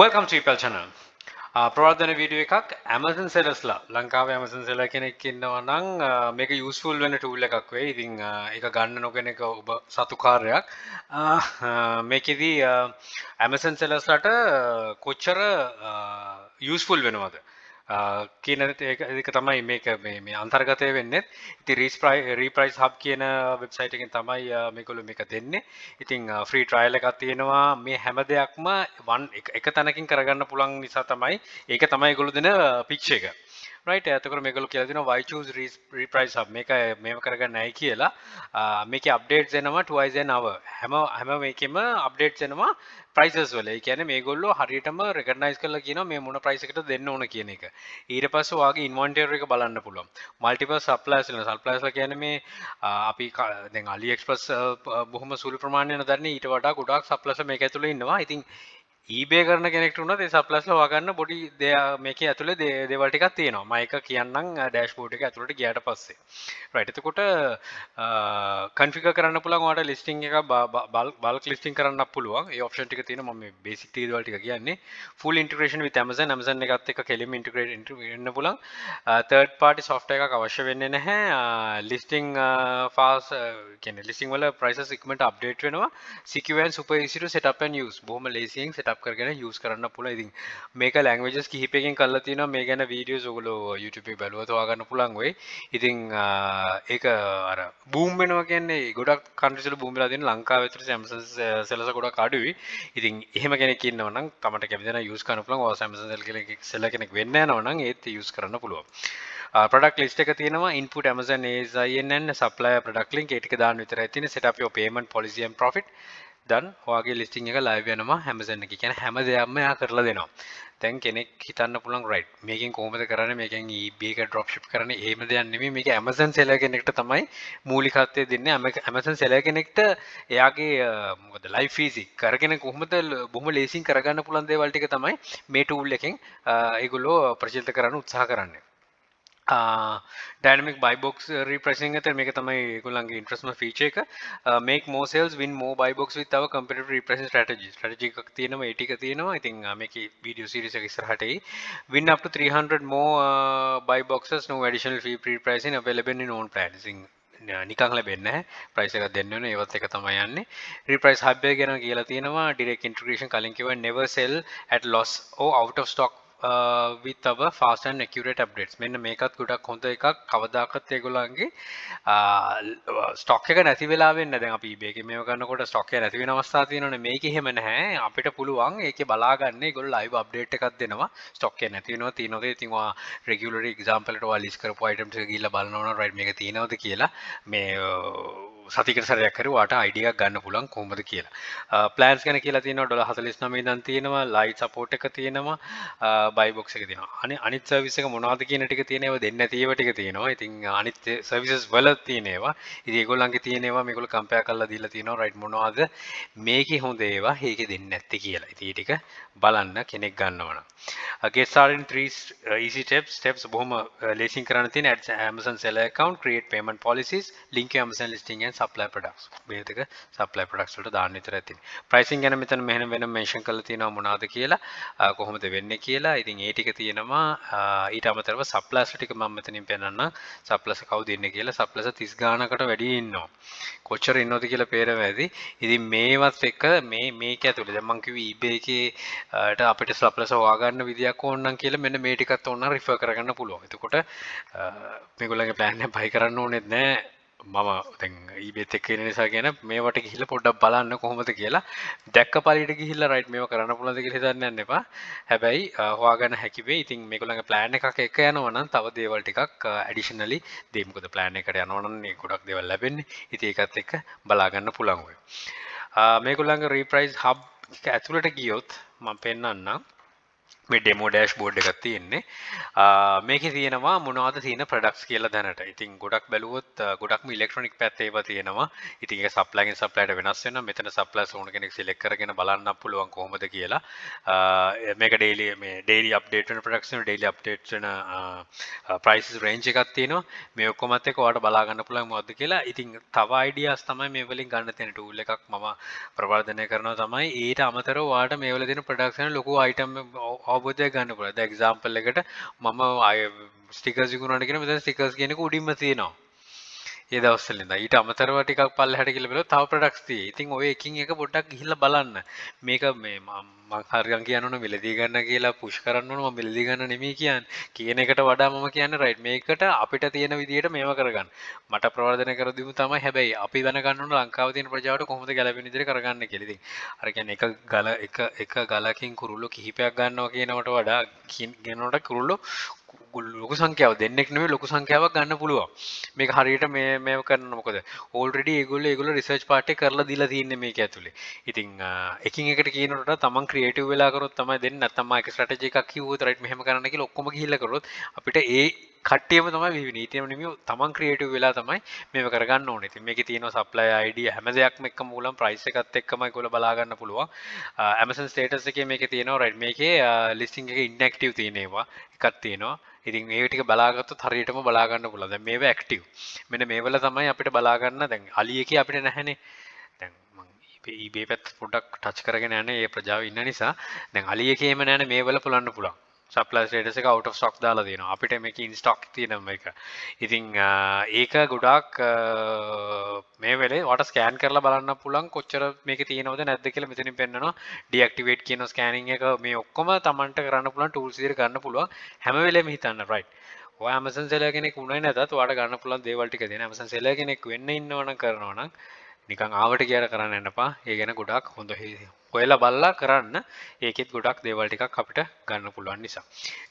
Welcome to Apple channel. ප්‍රවර්ධන video එකක් Amazon sellersලා ලංකාවේ Amazon seller කෙනෙක් ඉන්නවා නම් මේක useful වෙන tool එකක් වෙයි. ඉතින් ඒක ගන්න නොගෙන එක ඔබ සතුකාරයක්. මේකෙදි Amazon sellersලාට කොච්චර useful වෙනවද? කියන එක තමයි මේක මේ අන්තර්ගතය වෙන්නේ. ඉතින් reprise hub කියන වෙබ්සයිට් එකෙන් තමයි මේගොල්ලෝ මේක දෙන්නේ. ඉතින් free trial එකක් තියෙනවා. මේ හැම දෙයක්ම එක තැනකින් කරගන්න පුළුවන් නිසා තමයි ඒක තමයි ඒගොල්ලෝ දෙන පිච් එක. right එතකොට මේගොල්ලෝ කියලා දෙනවා why choose reprise hub මේක මේව කරගන්න නැහැ කියලා. මේකේ updates එනවා twice an hour. හැම මේකෙම updates එනවා prices වල. ඒ කියන්නේ මේගොල්ලෝ හරියටම recognize කරලා කියනවා මේ මොන price එකටද දෙන්න ඕන කියන එක. ඊට පස්සේ ඔයාගේ inventory එක බලන්න පුළුවන්. multiple suppliers වෙනවා. suppliers ලා කියන්නේ මේ අපි දැන් AliExpress බොහොම සුළු ප්‍රමාණයක් දන්නේ ඊට වඩා ගොඩාක් suppliers මේක ඇතුලේ ඉන්නවා. ඉතින් eBay කරන කෙනෙක්ට උනත් ඒ suppliers ලා හොයාගන්න පොඩි මේකේ ඇතුලේ දේවල් ටිකක් තියෙනවා. මම ඒක කියන්නම් dashboard එක ඇතුලට ගියාට පස්සේ. right එතකොට configure කරන්න පුළුවන් ඔයාලට listing එක bulk listing කරන්නත් පුළුවන්. ඒ option ටික තියෙනවා. මම මේ basic දේවල් ටික කියන්නේ. full integration with Amazon එකත් එක්ක කෙලින්ම integrate වෙන්න පුළුවන්. third party software එකක් අවශ්‍ය වෙන්නේ නැහැ. listing fast කියන්නේ listing වල prices ඉක්මනට update වෙනවා. secure and super easy to set up and use. බොහොම lazyයෙන් set up කරගෙන use කරන්න පුළුවන්. ඉතින් මේක languages කිහිපයකින් කරලා තිනවා. මේ ගැන videos ඔයගොල්ලෝ YouTube එකේ බලුවොත් හොයාගන්න පුළුවන් වෙයි. ඉතින් ඒක අර boom වෙනවා කියන්නේ ගොඩක් countries වල boom වෙලා තියෙන ලංකාවේ විතර Amazon sellers ගොඩක් අඩුයි. ඉතින් එහෙම කෙනෙක් ඉන්නවා නම් තමට කැමති නම් use කරන්න පුළුවන්. ඔය Amazon seller කෙනෙක් වෙන්න යනවා නම් ඒත් use කරන්න පුළුවන්. product list එක තියෙනවා input Amazon ASIN and supplier product link ඒ ටික දාන්න විතරයි තියෙන්නේ. set up your payment policy and profit done. ඔයාගේ listing එක live වෙනවා Amazon එකේ. කියන්නේ හැම දෙයක්ම එයා කරලා දෙනවා. දැන් කෙනෙක් හිතන්න පුළුවන් right මේකෙන් කොහොමද කරන්නේ මේකෙන් eBay එක dropship කරන්නේ එහෙම දෙයක් නෙමෙයි. මේක Amazon seller කෙනෙක්ට තමයි මූලිකත්වය දෙන්නේ. Amazon seller කෙනෙක්ට එයාගේ මොකද live easy කරගෙන කොහොමද බොහොම ලේසියෙන් කරගන්න පුළුවන් දේවල් ටික තමයි මේ tool එකෙන් ඒගොල්ලෝ ප්‍රචලිත කරන්න උත්සාහ කරන්නේ. dynamic buy box repricing එක මේක තමයි ඒගොල්ලන්ගේ ඉන්ටරෙස්ට්ම ෆීචර් එක. make more sales win more buy box with our competitive repricing strategy එකක් තියෙනවා. ඒ ටික තියෙනවා. ඉතින් මේකේ video series එක ඉස්සරහට එයි. win up to 300 more buy boxes, no additional fee pre-pricing available in own plan. ඉතින් නිකන් ලැබෙන්නේ නැහැ. price එකක් දෙන්න වෙන ඒවත් එක තමයි යන්නේ. reprice hub එක ගැන කියලා තියෙනවා. direct integration කලින් කිව්වා never sell at loss or out of stock with our fast and accurate updates. මෙන්න මේකත් ගොඩක් හොඳ එකක්. කවදාකවත් ඒගොල්ලන්ගේ ස්ටොක් එක නැති වෙලා වෙන්නේ නැහැ. දැන් අපි eBay එකේ මේව කරනකොට ස්ටොක් එක නැති වෙන අවස්ථා තියෙනවනේ. මේක එහෙම නැහැ. අපිට පුළුවන් ඒකේ බලා ගන්න. ඒගොල්ලෝ live update එකක් දෙනවා. ස්ටොක් එක නැති වෙනවා තියෙනවද? ඉතින් ඔයා regularly example එකට ඔයා list කරපු items එක ගිහිල්ලා බලනවා නම් right මේක තියෙනවද කියලා මේ සතියකට සැරයක් හරි ඔයාට idea එකක් ගන්න පුළුවන් කොහොමද කියලා. plans ගැන කියලා තියෙනවා $49 ඉඳන් තියෙනවා. light support එක තියෙනවා. buy box එක තියෙනවා. අනිත් service එක මොනවද කියන ටික තියෙන ඒවා දෙන්නේ නැති ඒවා ටික තියෙනවා. ඉතින් අනිත් services වල තියෙන ඒවා. ඉතින් ඒගොල්ලන්ගේ තියෙන ඒවා මේගොල්ලෝ compare කරලා දීලා තියෙනවා. right මොනවද මේකේ හොඳ ඒවා ඒකේ දෙන්නේ නැත්තේ කියලා. ඉතින් ඒ ටික බලන්න කෙනෙක් ගන්නවා නම්. get started in 3 easy steps බොහොම ලේසියෙන් කරන්න තියෙන Amazon seller account, create payment policies, link your Amazon listing and supply products. මේ දෙක supply products වලට දාන්න විතරයි තියෙන්නේ. pricing ගැන මෙතන මෙහෙම වෙනම mention කරලා තියෙනවා මොනවද කියලා කොහොමද වෙන්නේ කියලා. ඉතින් ඒ ටික තියෙනවා. ඊට අමතරව suppliers ටික මම මෙතනින් පෙන්නන්නම්. suppliers කවුද ඉන්නේ කියලා. suppliers 30 ගානකට වැඩි ඉන්නවා. කොච්චර ඉන්නවද කියලා පේරම ඇති. ඉතින් මේවත් එක්ක මේක ඇතුලේ දැන් මම කිව්වේ eBay එකේට අපිට suppliers හොයාගන්න විදියක් ඕන නම් කියලා මෙන්න මේ ටිකත් ඕන නම් refer කරගන්න පුළුවන්. එතකොට මේගොල්ලන්ගේ plan එක buy කරන්න ඕනෙත් නෑ. මම දැන් eBay එක්ක ඉන්න නිසා කියන මේවට ගිහිල්ලා පොඩ්ඩක් බලන්න කොහොමද කියලා. දැක්ක පළියට ගිහිල්ලා right මේව කරන්න පුළුවන්ද කියලා හිතන්න යන්න එපා. හැබැයි හොයාගන්න හැකි වෙයි. ඉතින් මේගොල්ලන්ගේ plan එකක් එක යනවා නම් තව දේවල් ටිකක් additionally දෙයි. මොකද plan එකට යනවා නම් මේ ගොඩක් දේවල් ලැබෙන්නේ. ඉතින් ඒකත් එක්ක බලා ගන්න පුළුවන් වෙයි. මේගොල්ලන්ගේ reprice hub එක ඇතුළට ගියොත් මම පෙන්නන්නම්. මේ ඩෙමෝ ඩෑෂ්බෝඩ් එකක් තියෙන්නේ. මේකේ තියෙනවා මොනවද තියෙන ප්‍රොඩක්ට්ස් කියලා දැනට. ඉතින් ගොඩක් බැලුවොත් ගොඩක්ම ඉලෙක්ට්‍රොනික පැත්තේ ඒවා තියෙනවා. ඉතින් ඒක සප්ලයිගෙන් සප්ලයිට වෙනස් වෙනවා. මෙතන සප්ලයිස් ඕන කෙනෙක් සිලෙක්ට් කරගෙන බලන්න පුළුවන් කොහොමද කියලා. මේක ඩේලි අප්ඩේට් වෙන ප්‍රොඩක්ට්ස් වෙන ඩේලි අප්ඩේට් වෙන ප්‍රයිසස් රේන්ජ් එකක් තියෙනවා. මේ ඔක්කොමත් එක්ක ඔයාලට බලා ගන්න පුළුවන් මොකද්ද කියලා. ඉතින් තව අයිඩියාස් තමයි මේ වලින් ගන්න තියෙන ටූල් එකක් මම ප්‍රවර්ධනය කරනවා තමයි. ඊට අමතරව ඔයාලට මේ වල තියෙන ප්‍රොඩක්ට්ස් ගැන ලොකු අයිටම් අවබෝධයක් ගන්න පුළුවන්. දැන් එක්සැම්පල් එකට මම ස්ටිකර්ස් විකුණනවා කියන මෙතන ස්ටිකර්ස් කියන එක උඩින්ම තියෙනවා. ඒ දවස්වල ඉඳන් ඊට අමතරව ටිකක් පල්ලෙහාට කියලා බලුවොත් තව ප්‍රොඩක්ට්ස් තියෙයි. ඉතින් ඔය එකින් එක පොඩ්ඩක් ගිහිල්ලා බලන්න. මේක මේ මම හරියන් කියනවනේ මිලදී ගන්න කියලා පුෂ් කරන්න ඕන මම මිලදී ගන්න නෙමෙයි කියන්නේ. කියන එකට වඩා මම කියන්නේ රයිට් මේකට අපිට තියෙන විදියට මේව කරගන්න. මට ප්‍රවර්ධනය කර දීමු තමයි. හැබැයි අපි දැනගන්න ඕන ලංකාවේ තියෙන ප්‍රජාවට කොහොමද ගැලපෙන විදියට කරගන්න කියලා. ඉතින් අර කියන්නේ එක ගලකින් කුරුල්ලෝ කිහිපයක් ගන්නවා කියනවට වඩා කියනවට කුරුල්ලෝ ලොකු සංඛ්‍යාව දෙන්නෙක් නෙවෙයි ලොකු සංඛ්‍යාවක් ගන්න පුළුවන්. මේක හරියට මේව කරන්න මොකද ඕල්රෙඩි ඒගොල්ලෝ රිසර්ච් පාර්ට් එක කරලා දීලා තියෙන්නේ මේක ඇතුලේ. ඉතින් එකින් එකට කියනකොට තමන් ක්‍රියේටිව් වෙලා කරොත් තමයි දෙන්නේ. නැත්නම් මම එක ස්ට්‍රැටජි එකක් කිව්වොත් රයිට් මෙහෙම කරන්න කියලා ඔක්කොම ගිහිල්ලා කරොත් අපිට ඒ කට්ටියම තමයි විවිධ ඊටම නෙමෙයි තමන් ක්‍රියේටිව් වෙලා තමයි මේව කරගන්න ඕනේ. ඉතින් මේකේ තියෙනවා සප්ලයි ID හැම දෙයක්ම එක්කම උගලන් ප්‍රයිස් එකත් එක්කම ඒගොල්ලෝ බලා ගන්න පුළුවන්. Amazon status එකේ මේකේ තියෙනවා රයිට් මේකේ listing එකේ inactive තියෙන ඒවා එකක් තියෙනවා. ඉතින් මේ ටික බලාගත්තොත් හරියටම බලා ගන්න පුළුවන්. දැන් මේව ඇක්ටිව්. මෙන්න මේවල තමයි අපිට බලා ගන්න. දැන් අලි එකේ අපිට නැහැනේ. දැන් මම eBay පැත්ත පොඩ්ඩක් ටච් කරගෙන යන්නේ ඒ ප්‍රජාව ඉන්න නිසා. දැන් අලි එකේම නැහැනේ මේවල පුලන්න පුළුවන්. සප්ලයි ස්ටේටස් එක out of stock දාලා තියෙනවා. අපිට මේක in stock තියෙනවා මේක. ඉතින් ඒක ගොඩාක් මේ වෙලේ ඔයාලට ස්කෑන් කරලා බලන්න පුළුවන් කොච්චර මේකේ තියෙනවද නැද්ද කියලා මෙතනින් පෙන්නනවා. ඩිඇක්ටිවේට් කියන ස්කෑනින් එක මේ ඔක්කොම Tamanට කරන්න පුළුවන් ටූල්ස් විදිහට ගන්න පුළුවන්. හැම වෙලේම හිතන්න right. ඔය Amazon seller කෙනෙක් වුණේ නැතත් ඔයාලට ගන්න පුළුවන් දේවල් ටික දෙන Amazon seller කෙනෙක් වෙන්න ඉන්නවනම් කරනවා නම් නිකන් ආවට කියලා කරන්න යන්න එපා. ඒ ගැන ගොඩාක් හොඳ හොයලා බලලා කරන්න. ඒකෙත් ගොඩක් දේවල් ටිකක් අපිට ගන්න පුළුවන් නිසා.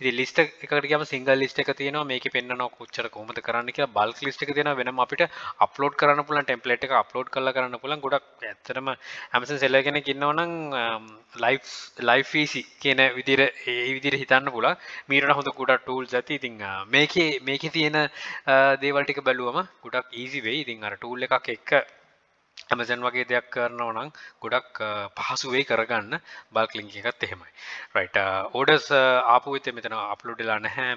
ඉතින් ලිස්ට් එකකට ගියාම සිංගල් ලිස්ට් එක තියෙනවා. මේකේ පෙන්නනවා කොච්චර කොහොමද කරන්න කියලා. බල්ක් ලිස්ට් එක තියෙනවා. වෙනම අපිට අප්ලෝඩ් කරන්න පුළුවන් ටෙම්ප්ලේට් එක අප්ලෝඩ් කරලා කරන්න පුළුවන්. ගොඩක් ඇත්තටම Amazon seller කෙනෙක් ඉන්නවනම් live easy කියන විදිහට හිතන්න පුළුවන්. මීරණ හොඳ ගොඩක් tools ඇති. ඉතින් මේකේ තියෙන දේවල් ටික බැලුවම ගොඩක් easy වෙයි. ඉතින් අර tool එකක් එක්ක Amazon වගේ දෙයක් කරනවා නම් ගොඩක් පහසු වෙයි කරගන්න බල්ක් ලින්ක් එකත් එහෙමයි. right orders ආපු විතර මෙතන අප්ලෝඩ් වෙලා නැහැ.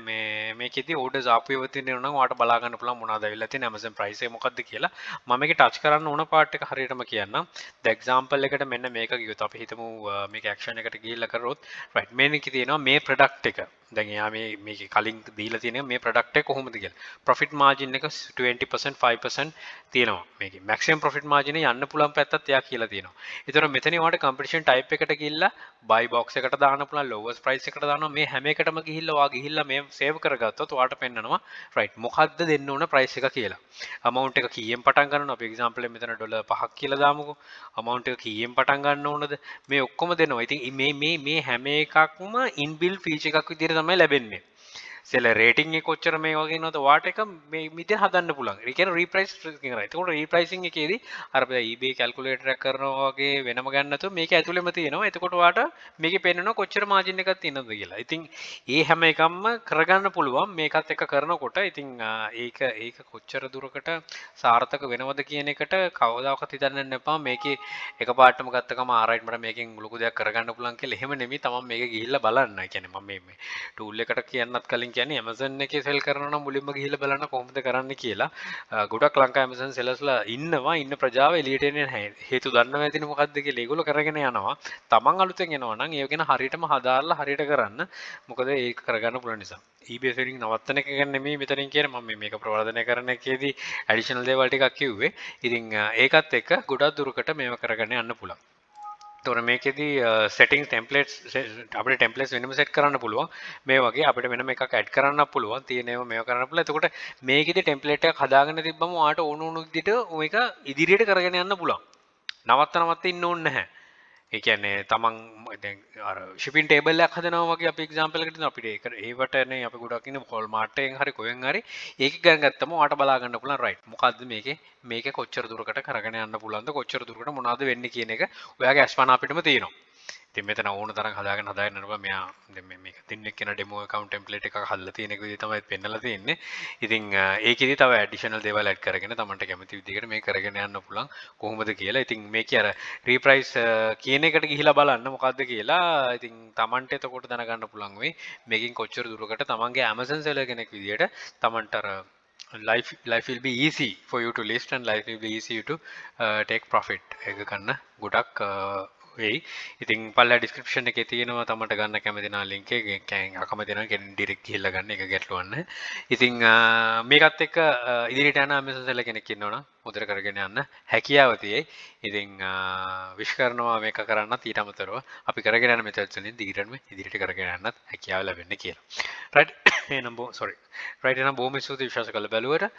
මේකෙදි orders ආපු ඒවා තියෙනවා නම් ඔයාලට බලා ගන්න පුළුවන් මොනවද ඇවිල්ලා තියෙන්නේ Amazon price එක මොකක්ද කියලා. මම මේක ටච් කරන්න ඕන part එක හරියටම කියන්නම්. the example එකට මෙන්න මේක ගියොත් අපි හිතමු මේක action එකට ගිහිල්ලා කරොත් right මේකේ තියෙනවා මේ product එක. දැන් එයා මේකේ කලින් දීලා තියෙන මේ product එක කොහොමද කියලා. profit margin එක 20% 5% තියෙනවා. මේකේ maximum profit margin යන්න පුළුවන් පැත්තත් එයා කියලා තියෙනවා. ඒතර මෙතන ඔයාලට competition type එකට ගිහිල්ලා buy box එකට දාන්න පුළුවන් lowest price එකට දානවා. මේ හැම එකටම ගිහිල්ලා මේ save කරගත්තොත් ඔයාලට පෙන්නනවා right මොකද්ද දෙන්න ඕන price එක කියලා. amount එක කීයෙන් පටන් ගන්නවද? අපි example එක මෙතන ඩොලර් 5ක් කියලා දාමුකෝ. amount එක කීයෙන් පටන් ගන්න ඕනද? මේ ඔක්කොම දෙනවා. ඉතින් මේ හැම එකක්ම inbuilt feature එකක් විදිහට තමයි ලැබෙන්නේ. seller rating එක කොච්චර මේ වගේ නේද වාට එක මේ විදිහට හදන්න පුළුවන්. ඒ කියන්නේ reprice කරනවා. ඒකෝට repricing එකේදී අර eBay calculator එක කරනවා වගේ වෙනම ගන්න නැතුව මේක ඇතුළෙම තියෙනවා. එතකොට වාට මේකේ පෙන්නනවා කොච්චර margin එකක් තියෙනවද කියලා. ඉතින් ඒ හැම එකක්ම කරගන්න පුළුවන් මේකත් එක කරනකොට. ඉතින් ඒක කොච්චර දුරකට සාර්ථක වෙනවද කියන එකට කවදාකවත් හිතන්න එපා. මේකේ එකපාරටම ගත්තකම ආරයිට් මට මේකෙන් ලොකු දෙයක් කරගන්න පුළුවන් කියලා. එහෙම නෙමෙයි. තමන් මේක ගිහිල්ලා බලන්න. ඒ කියන්නේ මම මේ tool එකට කියන්නත් කලින් කියන්නේ Amazon එකේ sell කරනවා නම් මුලින්ම ගිහිල්ලා බලන්න කොහොමද කරන්න කියලා. ගොඩක් ලංකා Amazon sellersලා ඉන්න ප්‍රජාව එළියට එන්නේ නැහැ. හේතු දන්නව ඇතිනේ මොකද්ද කියලා. ඒගොල්ලෝ කරගෙන යනවා. තමන් අලුතෙන් එනවා නම් ඒක ගැන හරියටම හදාarලා හරියට කරන්න. මොකද ඒක කරගන්න පුළුවන් නිසා. eBay selling නවත්තන එක ගැන නෙමෙයි මෙතනින් කියන්නේ. මම මේක ප්‍රවර්ධනය කරන එකේදී additional දේවල් ටිකක් කිව්වේ. ඉතින් ඒකත් එක්ක ගොඩක් දුරකට මේව කරගෙන යන්න පුළුවන්. තොර මේකෙදී setting templates අපිට templates වෙනම set කරන්න පුළුවන්. මේ වගේ අපිට වෙනම එකක් add කරන්න පුළුවන්. තියෙනේම මේව කරන්න පුළුවන්. එතකොට මේකෙදී template එකක් හදාගෙන තිබ්බම ඔයාලට ඕන විදිහට මේක ඉදිරියට කරගෙන යන්න පුළුවන්. නවත්ත ඉන්න ඕනේ නැහැ. ඒ කියන්නේ තමන් දැන් අර shipping table එකක් හදනවා වගේ අපි example එකකට අපිට ඒක ඒවටනේ අපි ගොඩක් ඉන්නේ Walmart එකෙන් හරි කොහෙන් හරි ඒක ගණන් ගත්තම ඔයාලට බලා ගන්න පුළුවන් right මොකද්ද මේකේ කොච්චර දුරකට කරගෙන යන්න පුළුවන්ද කොච්චර දුරකට මොනවද වෙන්නේ කියන එක ඔයාගේ අස්පනා අපිටම තියෙනවා. ඉතින් මෙතන ඕන තරම් හදාගෙන යනවා. මෙයා දැන් මේක තින්නෙක් කියන ඩෙමෝ account template එකක් හදලා තියෙන එක විදිහ තමයි පෙන්නලා තියෙන්නේ. ඉතින් ඒකෙදි තව additional දේවල් add කරගෙන තමන්ට කැමති විදිහකට මේක කරගෙන යන්න පුළුවන් කොහොමද කියලා. ඉතින් මේකේ අර reprice කියන එකට ගිහිලා බලන්න මොකද්ද කියලා. ඉතින් තමන්ට එතකොට දැනගන්න පුළුවන් වෙයි මේකෙන් කොච්චර දුරකට තමන්ගේ Amazon seller කෙනෙක් විදිහට තමන්ට අර life will be easy for you to list and life will be easy to take profit එක ගන්න ගොඩක් වෙයි. ඉතින් පල්ලා ඩිස්ක්‍රිප්ෂන් එකේ තියෙනවා තමන්ට ගන්න කැමති නම් link එක අකමැති නම් කෙනෙක් ඩිරෙක්ට් ගිහිල්ලා ගන්න එක ගැටලුවක් නැහැ. ඉතින් මේකත් එක්ක ඉදිරියට යන Amazon seller කෙනෙක් ඉන්නවනම් මුදර කරගෙන යන්න හැකියාව තියෙයි. ඉතින් විශ් කරනවා මේක කරන්නත් ඊට අමතරව අපි කරගෙන යන මෙතඩ්ස් වලින් ඉදිරියට කරගෙන යන්නත් හැකියාව ලැබෙන්න කියලා. right එහෙනම් sorry right එහෙනම් බොහොම ස්තුතියි විශ්වාස කරලා බැලුවට.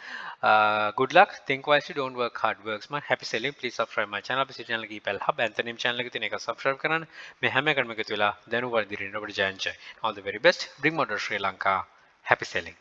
good luck, think wisely, don't work hard, work smart, happy selling. Please subscribe my channel. අපි channel එක ඉපැල් hub ඇන්තනිම් channel එක තියෙන එක subscribe කරන්න. මේ හැම එකම එකතු වෙලා දැනුවත් දිරින්න අපිට ජයන්චයි. all the very best, bring model Sri Lanka, happy selling.